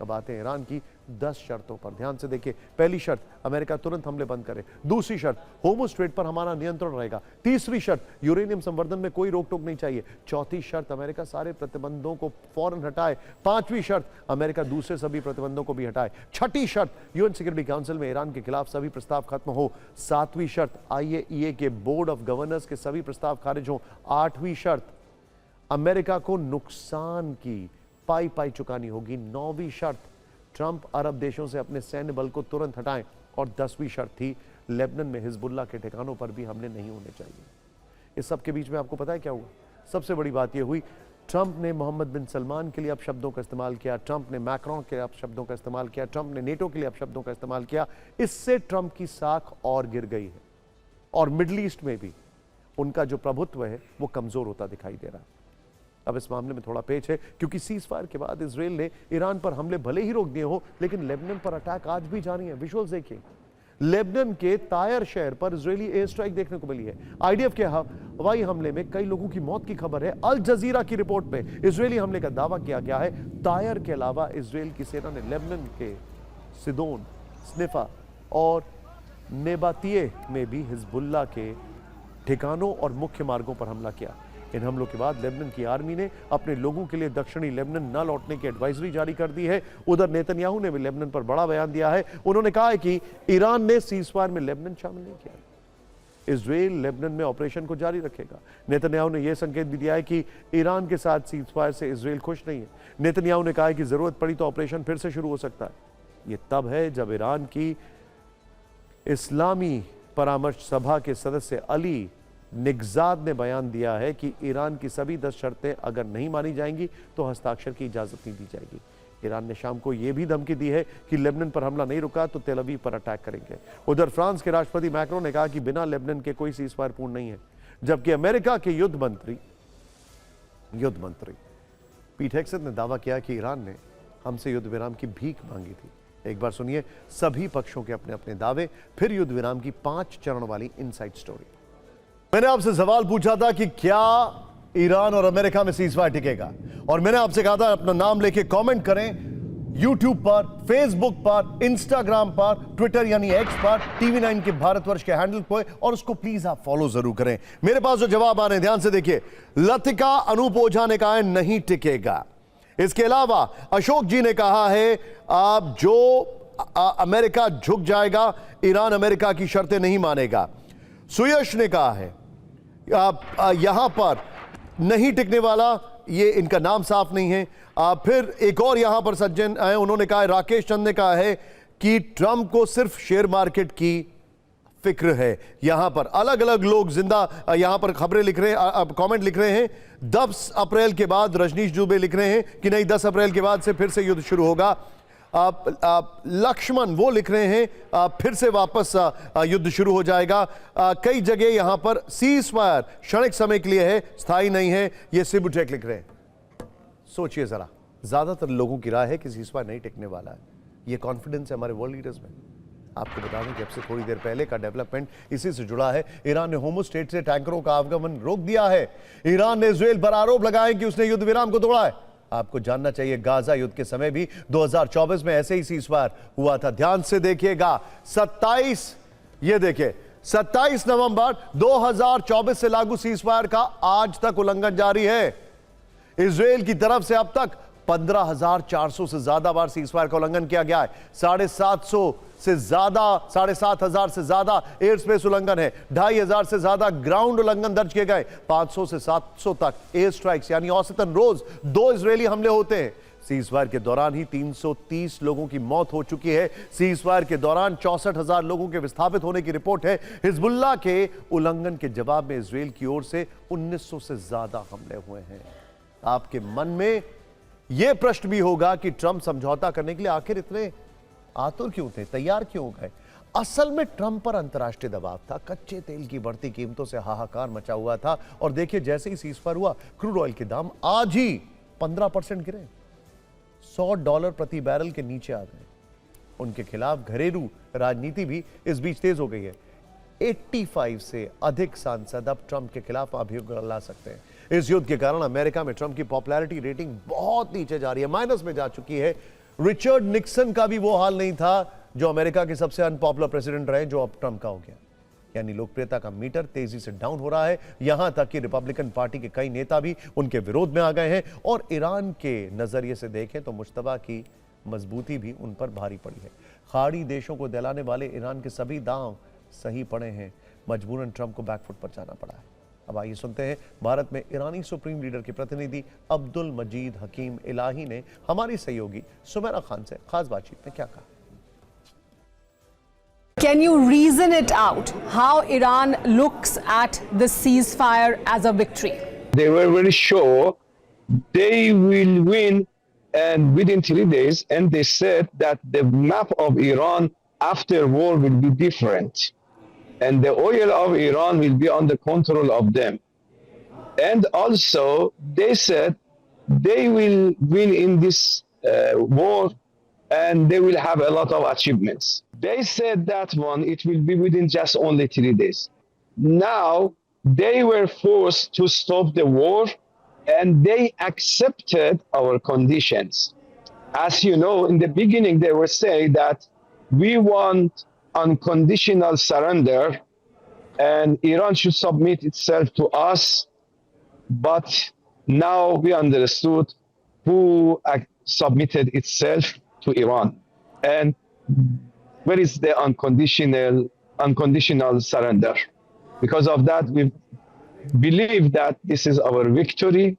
अब आते हैं ईरान की 10 शर्तों पर। ध्यान से देखिए, पहली शर्त, अमेरिका तुरंत हमले बंद करे। दूसरी शर्त, होर्मुज़ स्ट्रेट पर हमारा नियंत्रण रहेगा। तीसरी शर्त, यूरेनियम संवर्धन में कोई रोक टोक नहीं चाहिए। चौथी शर्त, अमेरिका सारे प्रतिबंधों को फौरन हटाए। पांचवी शर्त, अमेरिका दूसरे सभी प्रतिबंधों को भी हटाए। छठी शर्त, यूएन सिक्योरिटी काउंसिल में ईरान के खिलाफ सभी प्रस्ताव खत्म हो। सातवीं शर्त, IAEA के बोर्ड ऑफ गवर्नर्स के सभी प्रस्ताव खारिज हो। आठवीं शर्त, अमेरिका को नुकसान की पाई चुकानी होगी। नौवीं शर्त, ट्रंप अरब देशों से अपने सैन्य बल को तुरंत हटाएं। और 10वीं शर्त थी, लेबनान में हिजबुल्लाह के ठिकानों पर भी हमले नहीं होने चाहिए। इस सब के बीच में आपको पता है क्या हुआ? सबसे बड़ी बात यह हुई, ट्रंप ने मोहम्मद बिन सलमान के लिए अपशब्दों का इस्तेमाल किया, ट्रंप ने मैक्रोन के लिए अपशब्दों का इस्तेमाल किया, ट्रंप ने नेटो के लिए अपशब्दों का इस्तेमाल किया। इससे ट्रंप की साख और गिर गई है और मिडल ईस्ट में भी उनका जो प्रभुत्व है वो कमजोर होता दिखाई दे रहा है। अब इस मामले में थोड़ा पेच है, क्योंकि सीज फायर के बाद इजराइल ने ईरान पर हमले भले ही रोक दिए हो, लेकिन लेबनान पर अटैक आज भी जारी है। विजुअल्स देखिए, लेबनान के तायर शहर पर इजरायली एयर स्ट्राइक देखने को मिली है। IDF के हवाई हमले में कई लोगों की मौत की खबर है। अल जजीरा की रिपोर्ट में इजरायली हमले का दावा किया गया है। तायर के अलावा इजरायल की सेना ने लेबनान के सिदोन, स्निफा और नेबातिये में भी हिजबुल्लाह के ठिकानों और मुख्य मार्गों पर हमला किया। इन हमलों के बाद लेबनान की आर्मी ने अपने लोगों के लिए दक्षिणी लेबनान न लौटने की एडवाइजरी जारी कर दी है। उधर नेतन्याहू ने भी लेबनान पर बड़ा बयान दिया है। उन्होंने कहा है कि ईरान ने सीजफायर में लेबनान शामिल नहीं किया। इजरायल लेबनान में ऑपरेशन को जारी रखेगा। नेतन्याहू ने यह संकेत भी दिया है कि ईरान के साथ सीजफायर से इजरायल खुश नहीं है। नेतन्याहू ने कहा है कि जरूरत पड़ी तो ऑपरेशन फिर से शुरू हो सकता है। यह तब है जब ईरान की इस्लामी परामर्श सभा के सदस्य अली निगजाद ने बयान दिया है कि ईरान की सभी 10 शर्तें अगर नहीं मानी जाएंगी तो हस्ताक्षर की इजाजत नहीं दी जाएगी। ईरान ने शाम को यह भी धमकी दी है कि लेबनान पर हमला नहीं रुका तो तेल अवीव पर अटैक करेंगे। उधर फ्रांस के राष्ट्रपति मैक्रोन ने कहा कि बिना लेबनान के कोई सीजफायर पूर्ण नहीं है, जबकि अमेरिका के युद्ध मंत्री पीट हेगसेथ ने दावा किया कि ईरान ने हमसे युद्ध विराम की भीख मांगी थी। एक बार सुनिए सभी पक्षों के अपने अपने दावे, फिर युद्ध विराम की 5 चरण वाली इनसाइड स्टोरी। मैंने आपसे सवाल पूछा था कि क्या ईरान और अमेरिका में सीजफायर टिकेगा, और मैंने आपसे कहा था अपना नाम लेके कमेंट करें यूट्यूब पर, फेसबुक पर, इंस्टाग्राम पर, ट्विटर यानी एक्स पर, TV9 के भारतवर्ष के हैंडल पर, और उसको प्लीज आप फॉलो जरूर करें। मेरे पास जो जवाब आ रहे हैं ध्यान से देखिए। लतिका अनूप ओझा ने कहा है नहीं टिकेगा। इसके अलावा अशोक जी ने कहा है आप जो अमेरिका झुक जाएगा, ईरान अमेरिका की शर्तें नहीं मानेगा। सुयश ने कहा है यहां पर नहीं टिकने वाला, ये इनका नाम साफ नहीं है। फिर एक और यहां पर सज्जन है, उन्होंने कहा है, राकेश चंद ने कहा है कि ट्रंप को सिर्फ शेयर मार्केट की फिक्र है। यहां पर अलग अलग लोग जिंदा यहां पर खबरें लिख रहे हैं, कमेंट लिख रहे हैं। 10 अप्रैल के बाद रजनीश दुबे लिख रहे हैं कि नहीं, 10 अप्रैल के बाद से फिर से युद्ध शुरू होगा। लक्ष्मण वो लिख रहे हैं फिर से वापस युद्ध शुरू हो जाएगा। कई जगह यहां पर सीज फायर क्षणिक समय के लिए है, स्थायी नहीं है, ये सिबुटेक लिख रहे हैं। सोचिए जरा, ज्यादातर लोगों की राय है कि सीज फायर नहीं टिकने वाला है। ये कॉन्फिडेंस है हमारे वर्ल्ड लीडर्स में। आपको बता दें कि अब से थोड़ी देर पहले का डेवलपमेंट इसी से जुड़ा है। ईरान ने होर्मुज़ स्ट्रेट से टैंकरों का आवागमन रोक दिया है। ईरान ने इजराइल पर आरोप लगाए कि उसने युद्ध विराम को तोड़ा है। आपको जानना चाहिए गाजा युद्ध के समय भी 2024 में ऐसे ही सीजफायर हुआ था। ध्यान से देखिएगा, 27 नवंबर 2024 से लागू सीजफायर का आज तक उल्लंघन जारी है। इजराइल की तरफ से अब तक 15,400 से ज्यादा बार सीजफायर का उल्लंघन किया गया है। 7,500 से ज्यादा एयर स्पेस उल्लंघन है। 2,500 से ज्यादा ग्राउंड उल्लंघन दर्ज किए गए। 500 से 700 तक एयर स्ट्राइक्स यानी औसतन रोज 2 इजरायली हमले होते हैं। सीजफायर के दौरान ही 330 लोगों की मौत हो चुकी है। सीजफायर के दौरान 64,000 लोगों के विस्थापित होने की रिपोर्ट है। हिजबुल्लाह के उल्लंघन के जवाब में इजरायल की ओर से 1900 से ज्यादा हमले हुए हैं। आपके मन में यह प्रश्न भी होगा कि ट्रंप समझौता करने के लिए आखिर इतने आतुर क्यों थे, तैयार क्यों हो गए? असल में ट्रंप पर अंतर्राष्ट्रीय दबाव था। कच्चे तेल की बढ़ती कीमतों से हाहाकार मचा हुआ था, और देखिए जैसे ही सीजफायर हुआ, क्रूड ऑयल के दाम आज ही 15% गिरे, $100 प्रति बैरल के नीचे आ गए। उनके खिलाफ घरेलू राजनीति भी इस बीच तेज हो गई है। 85 से अधिक सांसद अब ट्रंप के खिलाफ अभियोग ला सकते हैं। इस युद्ध के कारण अमेरिका में ट्रंप की पॉपुलैरिटी रेटिंग बहुत नीचे जा रही है, माइनस में जा चुकी है। रिचर्ड निक्सन का भी वो हाल नहीं था, जो अमेरिका के सबसे अनपॉपुलर प्रेसिडेंट रहे, जो अब ट्रंप का हो गया। यानी लोकप्रियता का मीटर तेजी से डाउन हो रहा है, यहां तक कि रिपब्लिकन पार्टी के कई नेता भी उनके विरोध में आ गए हैं। और ईरान के नजरिए से देखें तो मुश्तबा की मजबूती भी उन पर भारी पड़ी है। खाड़ी देशों को दिलाने वाले ईरान के सभी दांव सही पड़े हैं, मजबूरन ट्रंप को बैकफुट पर जाना पड़ा है। अब आइए सुनते हैं भारत में ईरानी सुप्रीम लीडर के प्रतिनिधि अब्दुल मजीद हकीम इलाही ने हमारी सहयोगी सुमेरा खान से खास बातचीत में क्या कहा। Can you reason it out how Iran looks at the ceasefire as a victory? They were very sure they will win and within 3 days, and they said that the map of Iran after war will be different and the oil of Iran will be under control of them. And also they said they will win in this war and they will have a lot of achievements. They said that one, it will be within just only 3 days. Now, they were forced to stop the war and they accepted our conditions. As you know, in the beginning, they were saying that we want unconditional surrender and Iran should submit itself to us. But now we understood who submitted itself to Iran. And where is the unconditional surrender? Because of that, we believe that this is our victory